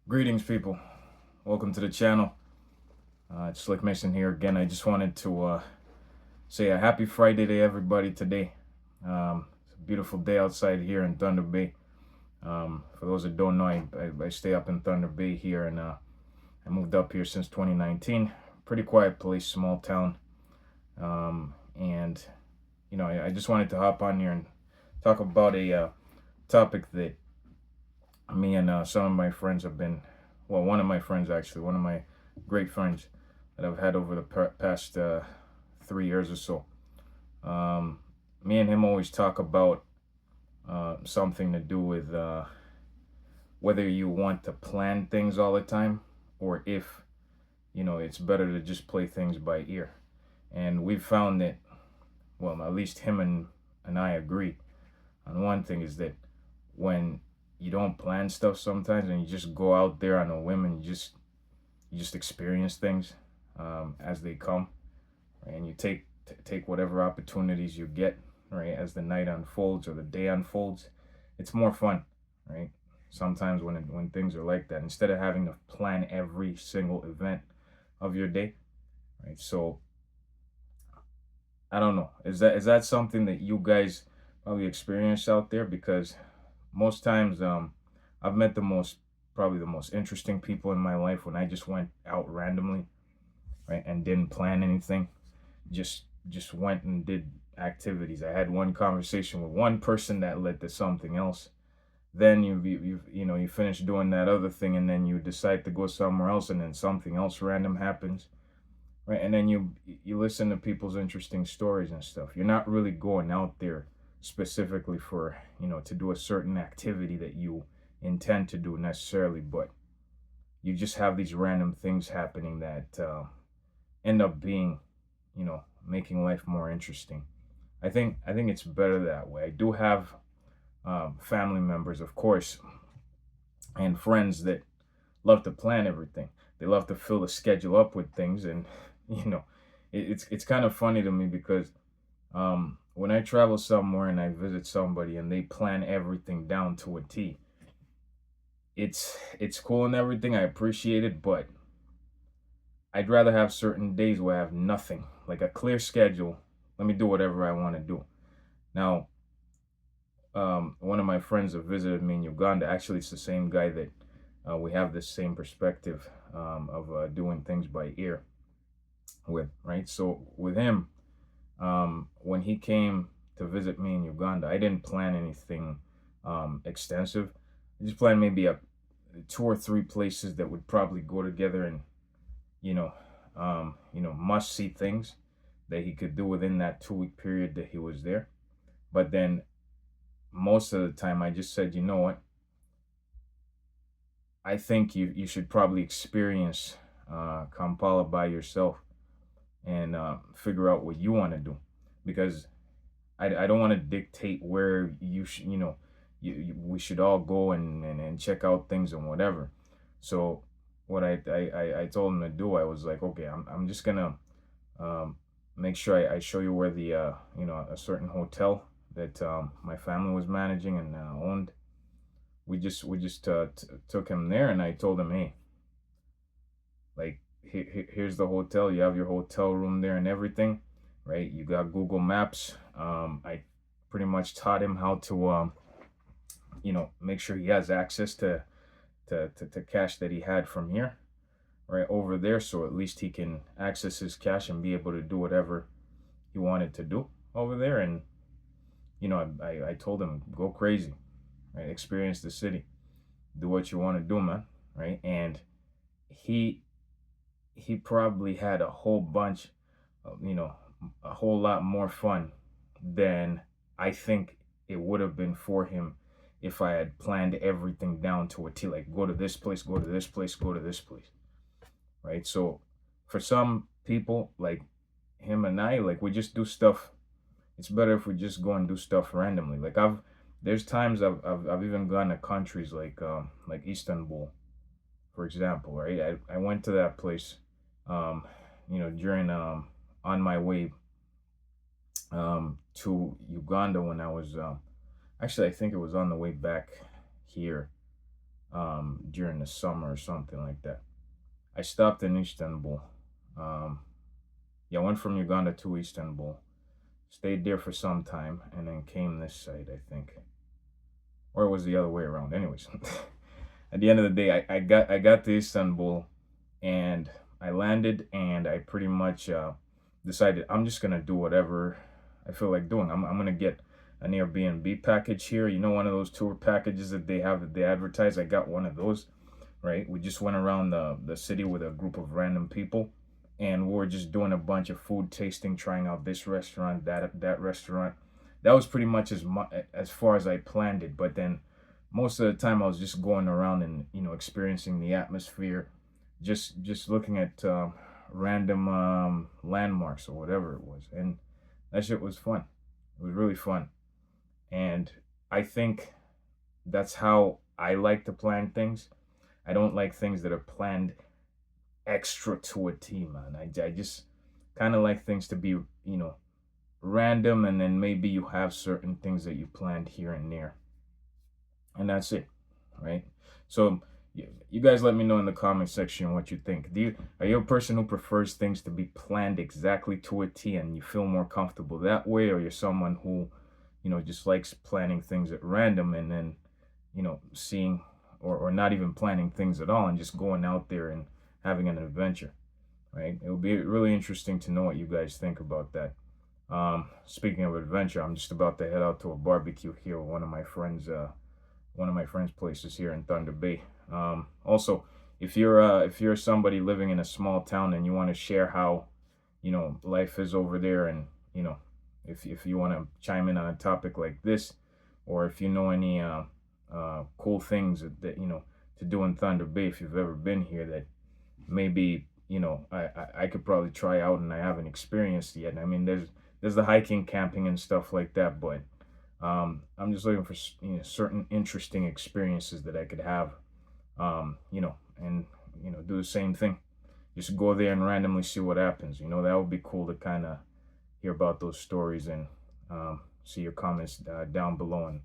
Greetings, people. Welcome to the channel. It's Slick Mason here again. I just wanted to say a happy Friday to everybody today. It's a beautiful day outside here in Thunder Bay. For those that don't know, I stay up in Thunder Bay here, and I moved up here since 2019. Pretty quiet place, small town. And, I just wanted to hop on here and talk about a topic that me and some of my friends have been, well, one of my friends actually, one of my great friends that I've had over the past 3 years or so. Me and him always talk about something to do with whether you want to plan things all the time or if, it's better to just play things by ear. And we've found that, well, at least him and I agree on one thing is that when you don't plan stuff sometimes and you just go out there on a whim and you just experience things as they come, right? And you take whatever opportunities you get, right, as the night unfolds or the day unfolds. It's more fun, right? Sometimes when things are like that, instead of having to plan every single event of your day, right? So I don't know. Is that something that you guys probably experience out there? Because most times I've met probably the most interesting people in my life when I just went out randomly, right, and didn't plan anything, just went and did activities. I had one conversation with one person that led to something else. Then you finish doing that other thing, and then you decide to go somewhere else, and then something else random happens, right? And then you listen to people's interesting stories and stuff. You're not really going out there specifically for, to do a certain activity that you intend to do necessarily, but you just have these random things happening that end up being, making life more interesting. I think it's better that way. I do have family members, of course, and friends that love to plan everything. They love to fill the schedule up with things, and you know, it's kind of funny to me because when I travel somewhere and I visit somebody and they plan everything down to a T, it's cool and everything. I appreciate it, but I'd rather have certain days where I have nothing, like a clear schedule. Let me do whatever I want to do. Now, one of my friends that visited me in Uganda, actually, it's the same guy that we have this same perspective of doing things by ear with, right? So with him, when he came to visit me in Uganda, I didn't plan anything extensive. I just planned maybe a two or three places that would probably go together and you know, must see things that he could do within that 2 week period that he was there. But then most of the time, I just said, you know what? I think you should probably experience Kampala by yourself and figure out what you want to do, because I don't want to dictate where you should, we should all go and check out things and whatever. So what I told him to do, I was like, okay, I'm just gonna um, make sure I show you where the a certain hotel that my family was managing and owned. We just took him there, and I told him, hey, like here's the hotel. You have your hotel room there and everything, right? You got Google Maps. I pretty much taught him how to make sure he has access to cash that he had from here right over there, so at least he can access his cash and be able to do whatever he wanted to do over there. And I told him, go crazy, right? Experience the city, do what you want to do, man, right? And he he probably had a whole bunch of, a whole lot more fun than I think it would have been for him if I had planned everything down to a T, like go to this place, go to this place, go to this place, right? So for some people like him and I, like we just do stuff. It's better if we just go and do stuff randomly. Like there's times I've even gone to countries like Istanbul, for example, right? I went to that place, um, during on my way to Uganda when I was actually I think it was on the way back here. during the summer or something like that. I stopped in Istanbul. Um, yeah, I went from Uganda to Istanbul, stayed there for some time, and then came this side, I think, or it was the other way around. Anyways, at the end of the day, I got to Istanbul, and I landed, and I pretty much decided I'm just gonna do whatever I feel like doing. I'm gonna get an Airbnb package here. You know, one of those tour packages that they have that they advertise. I got one of those. Right, we just went around the city with a group of random people, and we were just doing a bunch of food tasting, trying out this restaurant, that restaurant. That was pretty much as far as I planned it. But then most of the time I was just going around and experiencing the atmosphere, just looking at random landmarks or whatever it was, and that shit was fun. It was really fun, and I think that's how I like to plan things. I don't like things that are planned extra to a T, man. I just kind of like things to be, random, and then maybe you have certain things that you planned here and there, and that's it, right? So you guys let me know in the comment section what you think. Are you a person who prefers things to be planned exactly to a T and you feel more comfortable that way, or you're someone who, just likes planning things at random and then, seeing or not even planning things at all and just going out there and having an adventure, right? It'll be really interesting to know what you guys think about that. Speaking of adventure, I'm just about to head out to a barbecue here with one of my friends' places here in Thunder Bay. Also, if you're somebody living in a small town and you want to share how life is over there, and if you want to chime in on a topic like this, or if you know any cool things that to do in Thunder Bay, if you've ever been here, that maybe I could probably try out and I haven't experienced yet. I mean, there's the hiking, camping, and stuff like that, but I'm just looking for certain interesting experiences that I could have, and do the same thing. Just go there and randomly see what happens. That would be cool to kind of hear about those stories and see your comments down below, and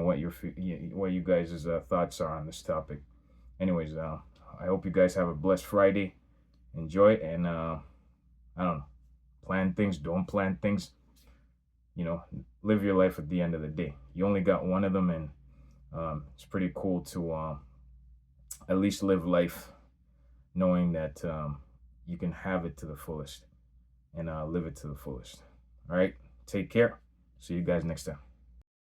what you guys' thoughts are on this topic. Anyways, I hope you guys have a blessed Friday. Enjoy, and I don't know, plan things, don't plan things. Live your life at the end of the day. You only got one of them, and it's pretty cool to at least live life knowing that you can have it to the fullest and live it to the fullest. All right, take care. See you guys next time.